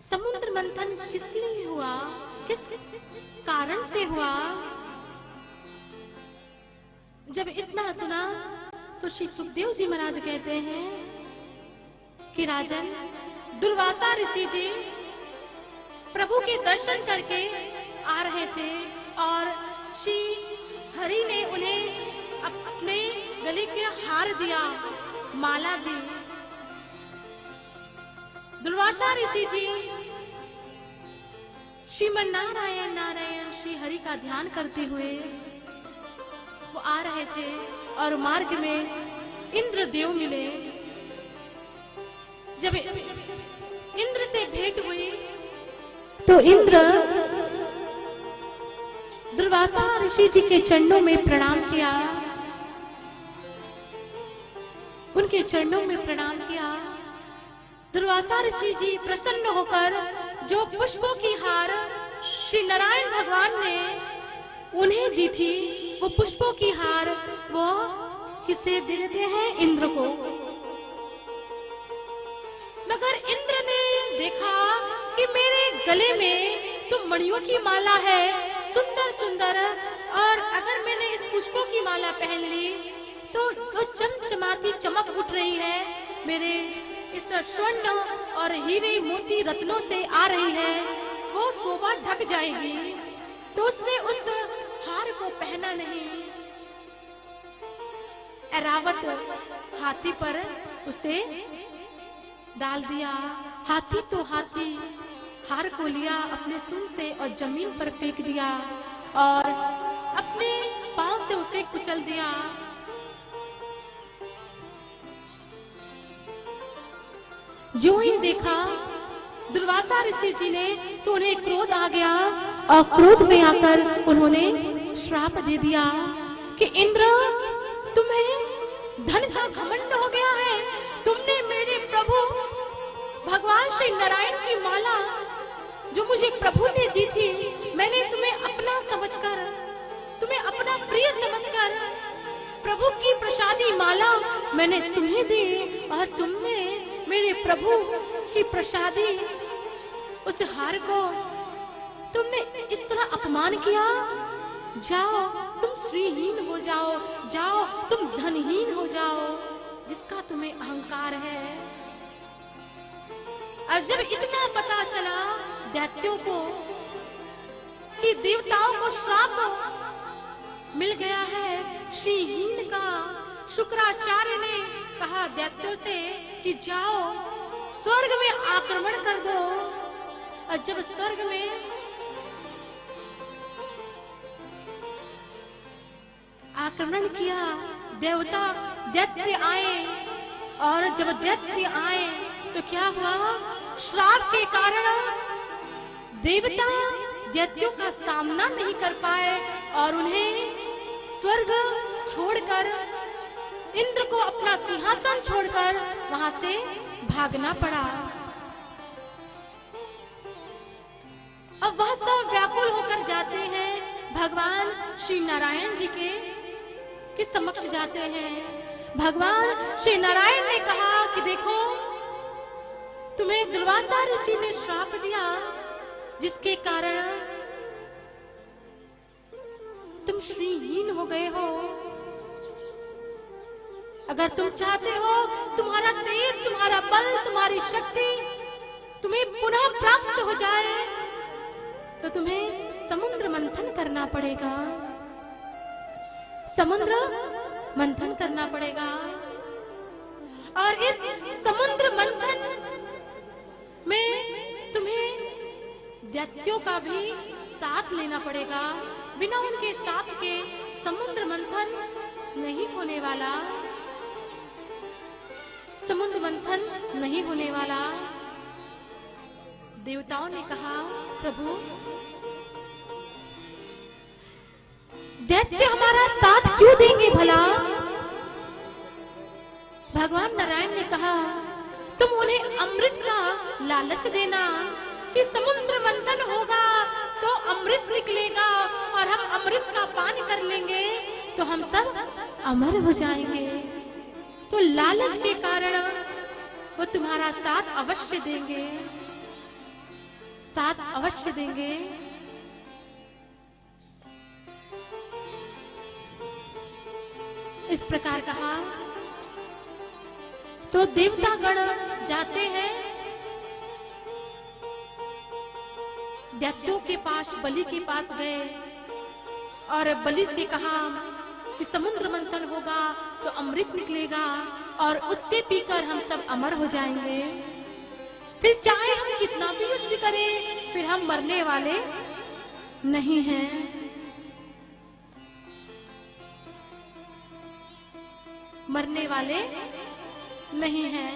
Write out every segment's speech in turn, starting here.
समुद्र मंथन किस लिए हुआ, किस कारण से हुआ? जब इतना सुना तो श्री सुखदेव जी महाराज कहते हैं कि राजन, दुर्वासा ऋषि जी प्रभु के दर्शन करके आ रहे थे और श्री हरि ने उन्हें अपने गले के हार दिया, माला दी। दुर्वासा ऋषि जी श्रीमन नारायण नारायण श्री हरि का ध्यान करते हुए वो आ रहे थे और मार्ग में इंद्र देव मिले। जब इंद्र से भेंट हुई तो इंद्र दुर्वासा ऋषि जी के चरणों में प्रणाम किया, उनके चरणों में प्रणाम किया। दुर्वासा ऋषि जी प्रसन्न होकर जो पुष्पों की हार श्री नारायण भगवान ने उन्हें दी थी, वो पुष्पों की हार वो किसे देते हैं? इंद्र को। मगर इंद्र ने देखा कि मेरे गले में तो मणियों की माला है, सुंदर सुंदर, और अगर मैंने इस पुष्पों की माला पहन ली तो जो चमचमाती चमक उठ रही है मेरे इस स्वर्ण और हीरे मोती रत्नों से आ रही है, वो शोभा ढक जाएगी। तो उसने उस हार को पहना नहीं। ऐरावत हाथी पर उसे डाल दिया। हाथी तो हाथी हार को लिया अपने सूंड से और जमीन पर फेंक दिया और अपने पांव से उसे कुचल दिया। जो ही देखा दुर्वासा ऋषि जी ने तो उन्हें क्रोध आ गया और क्रोध में आकर उन्होंने श्राप दे दिया कि इंद्र, तुम्हें धन का घमंड हो गया है। तुमने मेरे प्रभु भगवान श्री नारायण की माला जो मुझे प्रभु ने दी थी, मैंने तुम्हें अपना समझकर, तुम्हें अपना प्रिय समझकर प्रभु की प्रसादी माला मैंने तुम्हें दी और तुमने मेरे प्रभु की प्रसादी उस हार को तुमने इस तरह अपमान किया। जाओ तुम श्रीहीन हो जाओ, जाओ तुम धनहीन हो जाओ, जिसका तुम्हें अहंकार है। और जब इतना पता चला दैत्यों को कि देवताओं को श्राप मिल गया है श्रीहीन का, शुक्राचार्य ने कहा दैत्यों से कि जाओ स्वर्ग में आक्रमण कर दो। और जब स्वर्ग में आक्रमण किया, देवता दैत्य आए और जब दैत्य आए तो क्या हुआ? श्राप के कारण देवता दैत्यों का सामना नहीं कर पाए और उन्हें स्वर्ग छोड़कर, इंद्र को अपना सिंहासन छोड़कर वहां से भागना पड़ा। अब वह सब व्याकुल होकर जाते हैं भगवान श्री नारायण जी के समक्ष जाते हैं। भगवान श्री नारायण ने कहा कि देखो, तुम्हें दुर्वासा ऋषि ने श्राप दिया जिसके कारण तुम श्रीहीन हो गए हो। अगर तुम चाहते हो तुम्हारा तेज, तुम्हारा बल, तुम्हारी शक्ति तुम्हें पुनः प्राप्त हो जाए तो तुम्हें समुद्र मंथन करना पड़ेगा, समुद्र मंथन करना पड़ेगा। और इस समुद्र मंथन में तुम्हें दैत्यों का भी साथ लेना पड़ेगा। बिना उनके साथ के समुद्र मंथन नहीं होने वाला, समुद्र मंथन नहीं होने वाला। देवताओं ने कहा, प्रभु दैत्य हमारा साथ क्यों देंगे भला? भगवान नारायण ने कहा, तुम उन्हें अमृत का लालच देना कि समुद्र मंथन होगा तो अमृत निकलेगा और हम अमृत का पान कर लेंगे तो हम सब अमर हो जाएंगे। तो लालच के कारण वो तुम्हारा साथ अवश्य देंगे। साथ अवश्य देंगे। इस प्रकार कहा तो देवतागण जाते हैं दैत्यों के पास, बलि के पास गए और बलि से कहा कि समुद्र मंथन होगा तो अमृत निकलेगा और उससे पीकर हम सब अमर हो जाएंगे। फिर चाहे हम कितना भी युद्ध करें, फिर हम मरने वाले नहीं हैं। मरने वाले नहीं हैं।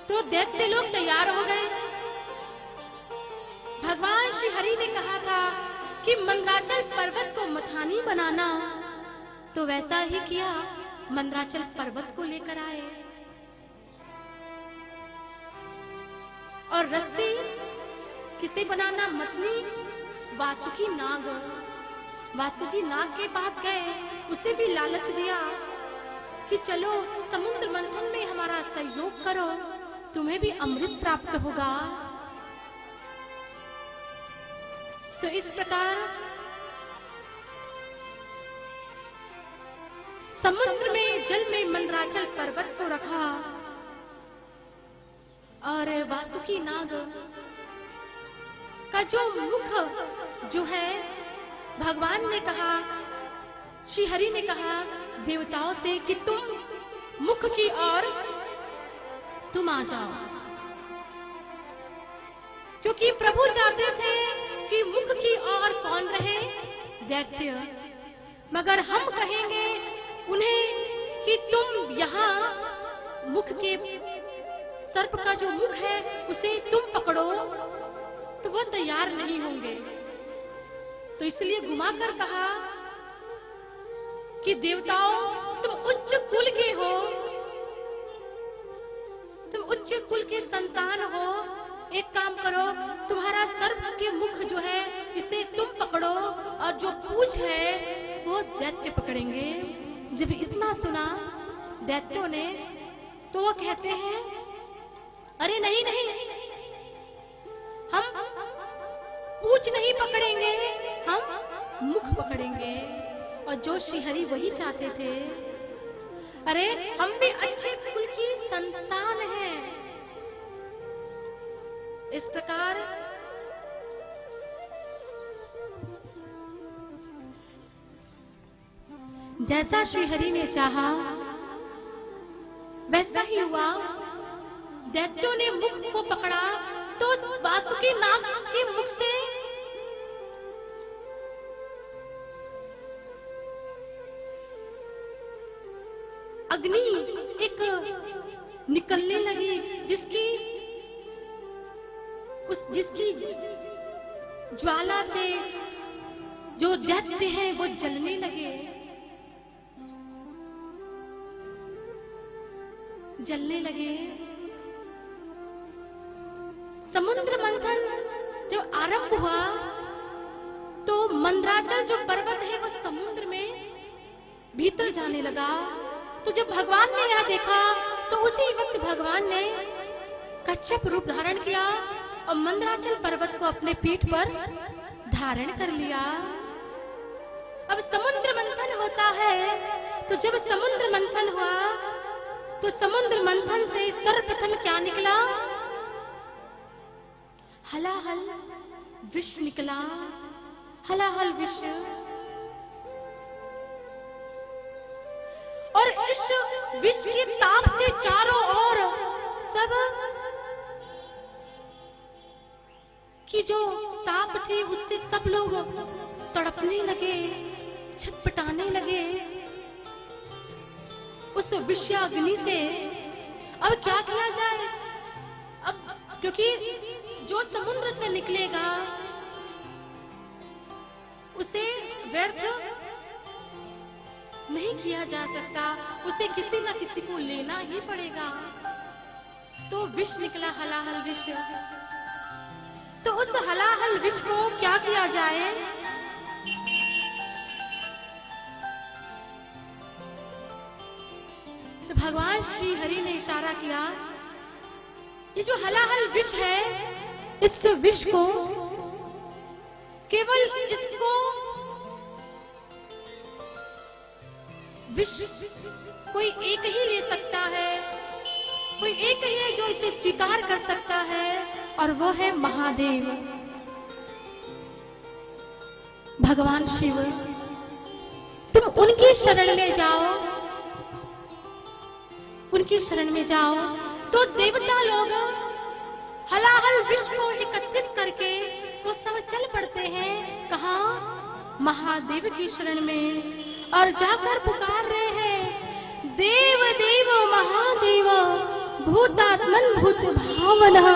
तो दैत्य लोग तैयार हो गए। भगवान श्री हरि ने कहा था कि मंदराचल पर्वत को मथानी बनाना, तो वैसा ही किया, मंदराचल पर्वत को लेकर आए और रस्सी किसे बनाना, मथनी, वासुकी नाग। वासुकी नाग के पास गए, उसे भी लालच दिया कि चलो समुद्र मंथन में हमारा सहयोग करो, तुम्हें भी अमृत प्राप्त होगा। तो इस प्रकार समुद्र में, जल में मंदराचल पर्वत को रखा और वासुकी नाग का जो मुख जो है, भगवान ने कहा, श्री हरि ने कहा देवताओं से कि तुम मुख की ओर तुम आ जाओ, क्योंकि प्रभु चाहते थे कि मुख की ओर कौन रहे, दैत्य। मगर हम कहेंगे उन्हें कि तुम यहाँ मुख के, सर्प का जो मुख है उसे तुम पकड़ो, तो वह तैयार नहीं होंगे। तो इसलिए घुमाकर कहा कि देवताओं तुम उच्च कुल के हो, तुम उच्च कुल के संतान हो, एक काम करो, तुम्हारा सर्प के मुख जो है इसे तुम पकड़ो और जो पूंछ है वो दैत्य पकड़ेंगे। जब इतना सुना दैत्यों ने, तो वो कहते हैं अरे नहीं नहीं, हम पूंछ नहीं पकड़ेंगे, हम मुख पकड़ेंगे। और जो श्रीहरि वही चाहते थे। अरे हम भी अच्छे कुल की संतान हैं। इस प्रकार जैसा श्रीहरि ने चाहा वैसा ही हुआ। दैत्यों ने मुख को पकड़ा तो उस वासुकी नाग के मुख से अग्नि एक निकलने लगी, जिसकी ज्वाला से जो दैत्य हैं वो जलने लगे, जलने लगे। समुद्र मंथन जब आरंभ हुआ तो मंदराचल जो पर्वत है वो समुद्र में भीतर जाने लगा। तो जब भगवान ने यह देखा तो उसी वक्त भगवान ने कच्छप रूप धारण किया और मंदराचल पर्वत को अपने पीठ पर धारण कर लिया। अब समुद्र मंथन होता है, तो जब समुद्र मंथन हुआ तो समुद्र मंथन से सर्वप्रथम क्या निकला? हलाहल विष निकला। हलाहल विष, और इस विष के ताप से चारों ओर सब की जो ताप थी उससे सब लोग तड़पने लगे, छटपटाने लगे उस विषयाग्नि से। अब क्या किया जाए? अब क्योंकि जो समुद्र से निकलेगा उसे व्यर्थ नहीं किया जा सकता, उसे किसी न किसी को लेना ही पड़ेगा। तो विष निकला, हलाहल विष। तो उस हलाहल विष को क्या किया जाए? तो भगवान श्री हरि ने इशारा किया ये जो हलाहल विष है, इस विष को केवल इसको विष कोई एक ही ले सकता है, कोई एक ही है जो इसे स्वीकार कर सकता है, और वो है महादेव, भगवान शिव। तुम उनकी शरण में जाओ, उनकी शरण में जाओ, तो देवता लोग हलाहल विष को एकत्रित करके वो सब चल पड़ते हैं। कहाँ? महादेव की शरण में, और जाकर पुकार रहे हैं, देव देव महादेव भूतात्मन भूत भावनः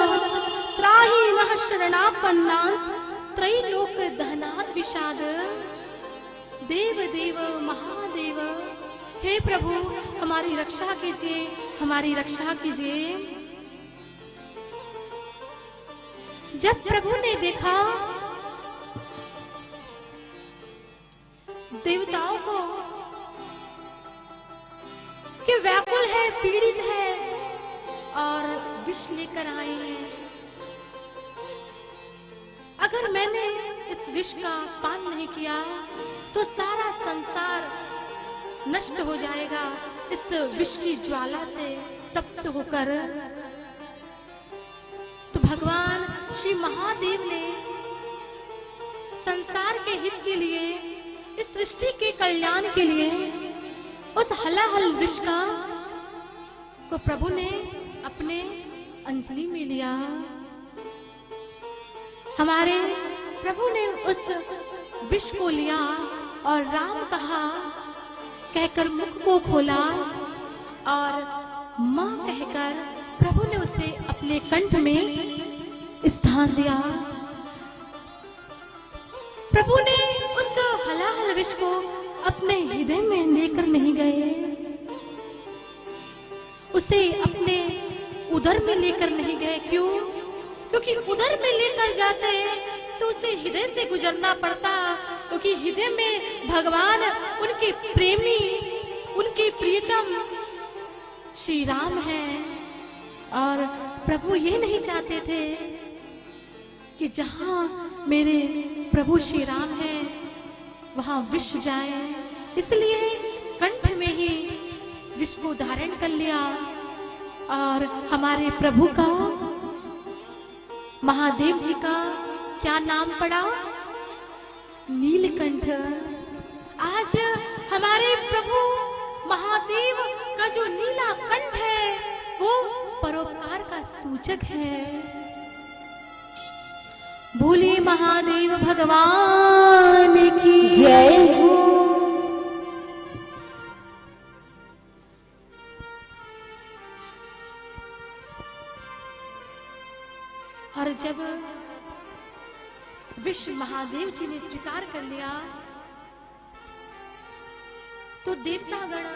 त्राहि नः शरणापन्नांस त्रैलोक दहनात् विषाद। देव देव महादेव, हे प्रभु हमारी रक्षा कीजिए, हमारी रक्षा कीजिए। जब प्रभु ने देखा देवताओं को कि व्याकुल है, पीड़ित है और विष लेकर आए हैं, अगर मैंने इस विष का पान नहीं किया तो सारा संसार नष्ट हो जाएगा इस विष की ज्वाला से तप्त होकर। तो भगवान श्री महादेव ने संसार के हित के लिए, इस सृष्टि के कल्याण के लिए उस हलाहल विष का को प्रभु ने अपने अंजलि में लिया। हमारे प्रभु ने उस विष को लिया और राम कहा कहकर मुख को खोला, और मां कहकर प्रभु ने उसे अपने कंठ में स्थान दिया। प्रभु ने उस हलाहल विष को अपने हृदय में लेकर नहीं गए, उसे अपने उदर में लेकर नहीं गए। क्यों? क्योंकि उदर में लेकर जाते तो उसे हृदय से गुजरना पड़ता, क्योंकि हृदय में भगवान, उनके प्रेमी, उनके प्रियतम श्री राम हैं। और प्रभु ये नहीं चाहते थे कि जहां मेरे प्रभु श्री राम हैं वहां विष जाए, इसलिए कंठ में ही विष को धारण कर लिया। और हमारे प्रभु का, महादेव जी का क्या नाम पड़ा? नीलकंठ। आज हमारे प्रभु महादेव का जो नीला कंठ है वो परोपकार का सूचक है। भोले महादेव भगवान की जय हो। और जब विष महादेव जी ने स्वीकार कर लिया तो देवतागण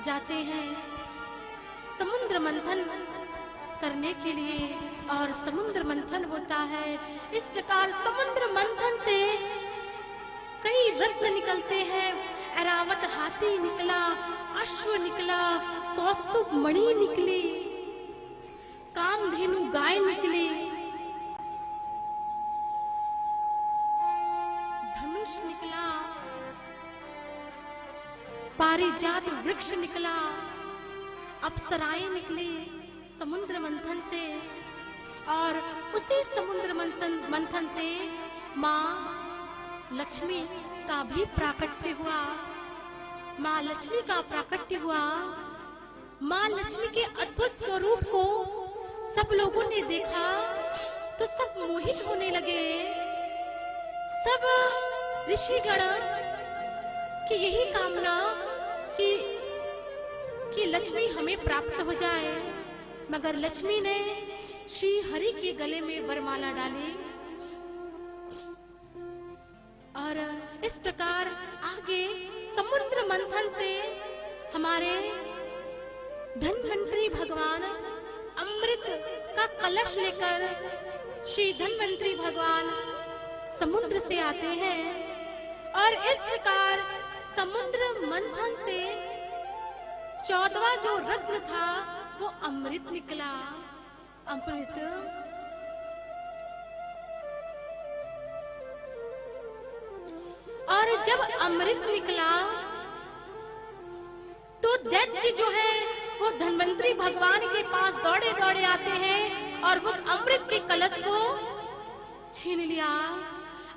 जाते हैं समुद्र मंथन करने के लिए, और समुद्र मंथन होता है। इस प्रकार समुद्र मंथन से कई रत्न निकलते हैं। ऐरावत हाथी निकला, अश्व निकला, कौस्तुभ मणि निकली, कामधेनु गाय निकली, धनुष निकला, पारिजात वृक्ष निकला, अप्सराएं निकली समुद्र मंथन से। और उसी समुद्र मंथन से माँ लक्ष्मी का भी प्राकट्य हुआ। माँ लक्ष्मी का प्राकट्य हुआ। माँ लक्ष्मी के अद्भुत स्वरूप को सब लोगों ने देखा तो सब मोहित होने लगे। सब ऋषिगण की यही कामना कि लक्ष्मी हमें प्राप्त हो जाए, मगर लक्ष्मी ने श्री हरि के गले में वरमाला डाली। और इस प्रकार आगे समुद्र मंथन से हमारे धन्वंतरी भगवान अमृत का कलश लेकर श्री धन्वंतरी भगवान समुद्र से आते हैं। और इस प्रकार समुद्र मंथन से 14वां जो रत्न था वो अमृत निकला। अमृत। और जब अमृत निकला तो दैत्य जो है वो धन्वंतरी भगवान के पास दौड़े दौड़े आते हैं और उस अमृत के कलश को छीन लिया।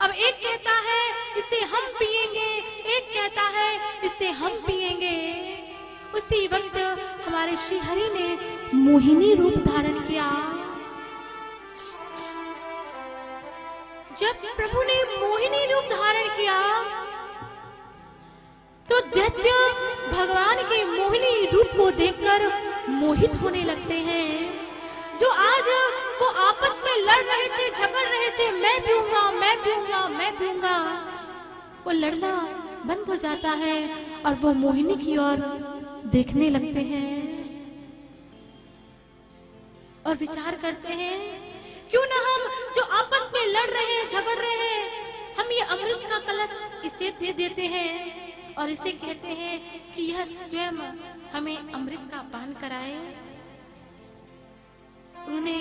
अब एक कहता है इसे हम पिएंगे, एक कहता है इसे हम पिएंगे। उसी वक्त हमारे श्री हरि ने मोहिनी रूप धारण किया। जब प्रभु ने मोहिनी रूप धारण किया तो दैत्य भगवान के मोहिनी रूप को देखकर मोहित होने लगते हैं। जो आज वो आपस में लड़ रहे थे, झगड़ रहे थे, मैं पीऊंगा, मैं पीऊंगा, मैं पीऊंगा, वो लड़ना बंद हो जाता है और वो मोहिनी की ओर देखने लगते हैं और विचार करते हैं क्यों ना हम जो आपस में लड़ रहे हैं, झगड़ रहे हैं, हम ये अमृत का कलश इसे दे देते हैं और इसे कहते हैं कि यह स्वयं हमें अमृत का पान कराए। उन्होंने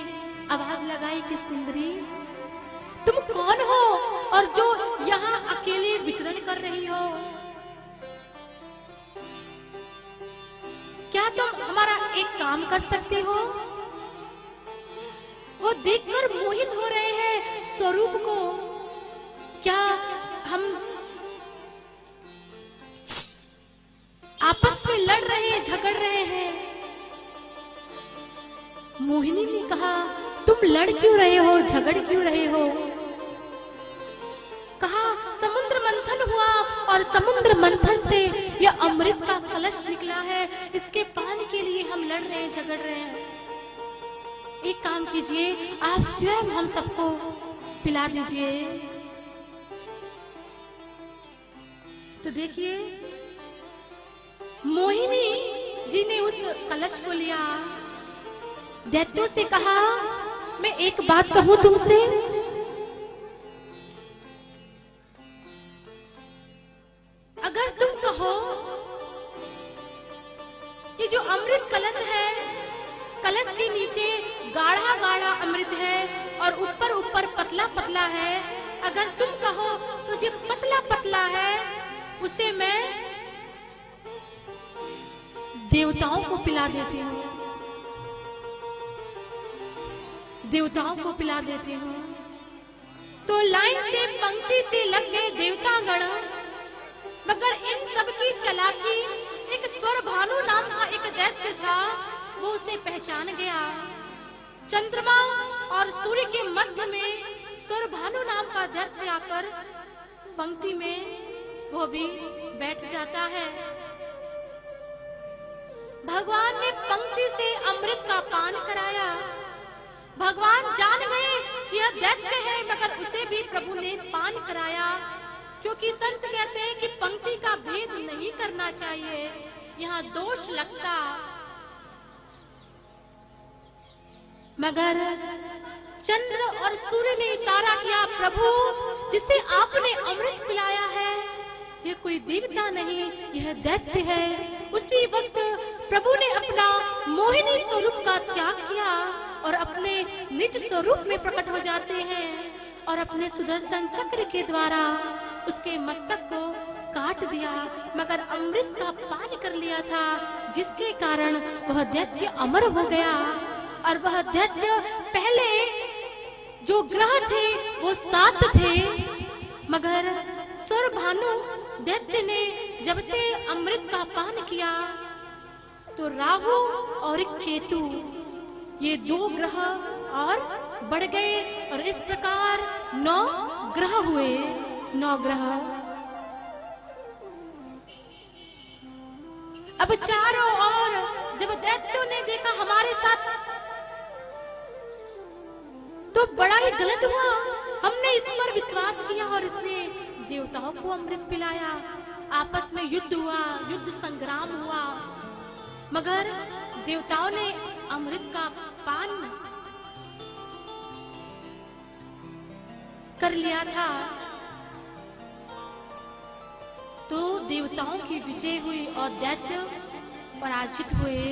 आवाज लगाई कि सुंदरी तुम कौन हो और जो यहाँ अकेले विचरण कर रही हो? क्या तुम हमारा एक काम कर सकते हो? वो देखकर मोहित हो रहे हैं स्वरूप को। क्या हम आपस में लड़ रहे हैं, झगड़ रहे हैं? मोहिनी ने कहा तुम लड़ क्यों रहे हो, झगड़ क्यों रहे हो? कहा समुद्र मंथन हुआ और समुद्र मंथन से यह अमृत का कलश निकला है, इसके पान के लिए हम लड़ रहे हैं, झगड़ रहे हैं। एक काम कीजिए, आप स्वयं हम सबको पिला दीजिए। तो देखिए मोहिनी जी ने उस कलश को लिया, दैत्यों से कहा मैं एक बात कहूं तुमसे, अगर तुम कहो ये जो अमृत कलश है, कलश के नीचे गाढ़ा गाढ़ा अमृत है और ऊपर ऊपर पतला पतला है, अगर तुम कहो तो जो पतला पतला है उसे मैं देवताओं को पिला देती हूँ, देवताओं को पिला देती हूँ। तो लाइन से पंक्ति से लग गए देवतागण, मगर इन सब की चालाकी एक स्वर भानु नाम का एक दैत्य था, वो उसे पहचान गया। चंद्रमा और सूर्य के मध्य में स्वर भानु नाम का दैत्य आकर पंक्ति में वो भी बैठ जाता है। भगवान ने पंक्ति से अमृत का पान कराया। भगवान जान गए यह दैत्य है, मगर उसे भी प्रभु ने पान कराया, क्योंकि संत कहते हैं कि पंक्ति का भेद नहीं करना चाहिए, यहाँ दोष लगता। मगर चंद्र और सूर्य ने इशारा किया, प्रभु जिसे आपने अमृत पिलाया है यह कोई देवता नहीं, यह दैत्य है। उसी वक्त प्रभु ने अपना मोहिनी स्वरूप का त्याग किया और अपने निज स्वरूप में प्रकट हो जाते हैं और अपने सुदर्शन चक्र के द्वारा उसके मस्तक को काट दिया, मगर अमृत का पान कर लिया था, जिसके कारण वह दैत्य अमर हो गया। और वह दैत्य पहले जो ग्रह थे वो 7 थे, मगर स्वर भानु दैत्य ने जब से अमृत का पान किया तो राहु और केतु ये 2 ग्रह और बढ़ गए और इस प्रकार 9 ग्रह हुए, 9 ग्रह। अब चारों ओर जब दैत्यों ने देखा हमारे साथ तो बड़ा ही गलत हुआ, हमने इस पर विश्वास किया और इसने देवताओं को अमृत पिलाया। आपस में युद्ध हुआ, युद्ध संग्राम हुआ, मगर देवताओं ने अमृत का पान कर लिया था, तो देवताओं की विजय हुई और दैत्य पराजित हुए।